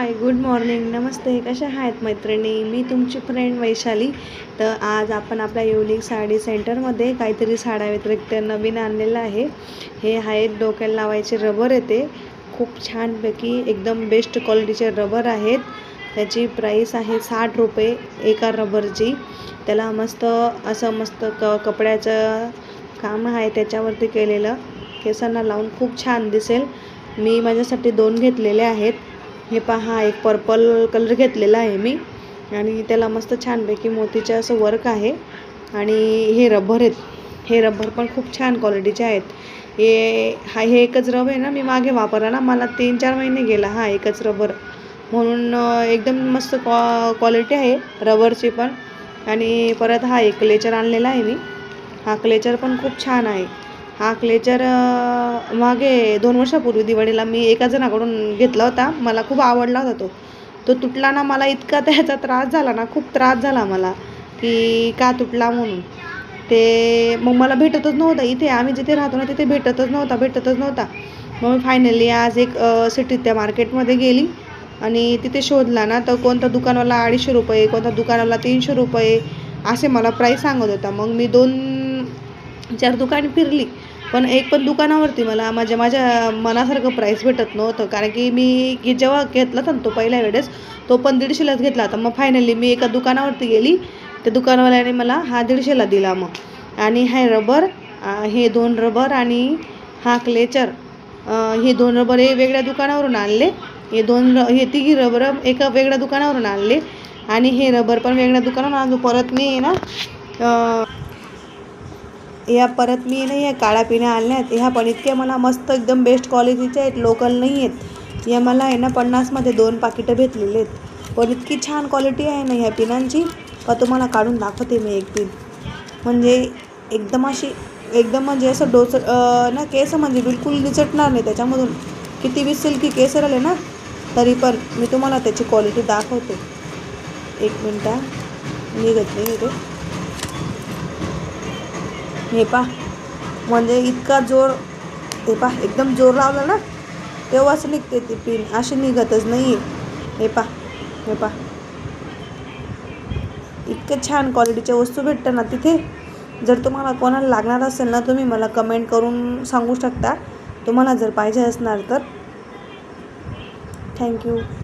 हाय, good morning, नमस्ते. कशा आहात मैत्रिणी? मी तुमची फ्रेंड वैशाली. तर आज आपण आपल्या युनिक साडी सेंटरमध्ये काहीतरी साड्या व्यतिरिक्त नवीन आणलेलं आहे. हे आहेत डोक्याला लावायचे रबर येते. खूप छानपैकी एकदम बेस्ट क्वालिटीचे रबर आहेत. त्याची प्राईस आहे 60 रुपये एका रबरची. त्याला मस्त कपड्याचं काम आहे त्याच्यावरती केलेलं. केसांना लावून खूप छान दिसेल. मी माझ्यासाठी 2 घेतलेले आहेत. हे पहा, एक पर्पल कलर घेतलेला आहे मी आणि त्याला मस्त छानपैकी मोतीचं असं वर्क आहे. आणि हे रबर आहेत. हे रबर पण खूप छान क्वालिटीचे आहेत. हे एकच रबर आहे ना, मी मागे वापरला ना, मला 3-4 महिने गेला हा एकच रबर. म्हणून एकदम मस्त क्वालिटी आहे रबरची पण. आणि परत हा एक क्लेचर आणलेला आहे मी. हा क्लेचर पण खूप छान आहे. हा क्लेचर मागे 2 वर्षापूर्वी दिवाळीला मी एका जणाकडून घेतला होता. मला खूप आवडला होता तो तुटला ना. मला इतका त्याचा त्रास झाला ना, खूप त्रास झाला मला की का तुटला म्हणून. ते मग मला भेटतच नव्हता. इथे आम्ही जिथे राहतो ना तिथे भेटतच नव्हता. मग मी फायनली आज एक सिटीत त्या मार्केटमध्ये गेली आणि तिथे शोधला ना, तर कोणता दुकानवाला 250 रुपये, कोणता दुकानवाला 300 रुपये असे मला प्राईस सांगत होता. मग मी 2-4 दुकाने फिरली, पण एक पण दुकानावरती मला माझ्या मनासारखं प्राईस भेटत नव्हतं. कारण की मी जेव्हा घेतला होता तो पहिल्या वेळेस, तो पण 150लाच घेतला होता. मग फायनली मी एका दुकानावरती गेली. त्या दुकानवाल्याने मला हा 150ला दिला मग. आणि हे रबर, हे 2 रबर आणि हा क्लेचर, हे 2 रबर हे वेगळ्या दुकानावरून आणले. हे तिघी रबर एका वेगळ्या दुकानावरून आणले आणि हे रबर पण वेगळ्या दुकानावरून आणलो. परत मी ना ह्या काळ्या पिण्या आणल्या आहेत. ह्या पण इतक्या मला मस्त एकदम बेस्ट क्वालिटीच्या आहेत, लोकल नाही आहेत. या मला आहे ना 50मध्ये 2 पाकिटं भेटलेले आहेत. पण इतकी छान क्वालिटी आहे ना ह्या पिनांची का तुम्हाला काढून दाखवते मी एक पिन. म्हणजे एकदम म्हणजे असं ना, केस म्हणजे बिलकुल निचटणार नाही त्याच्यामधून. किती बी सिल्की केस राहिले ना तरी पण मी तुम्हाला त्याची क्वालिटी दाखवते. 1 मिनटं निघत नाही इथे. हे पहा, म्हणजे इतका जोर, हे पहा एकदम जोर लावला ना तेव्हाच निघते ती पिन, अशी निघतच नाही आहे. हे पहा इतके छान क्वालिटीच्या वस्तू भेटतं ना तिथे. जर तुम्हाला कोणाला लागणार असेल ना, तुम्ही मला कमेंट करून सांगू शकता तुम्हाला जर पाहिजे असणार तर. थँक्यू.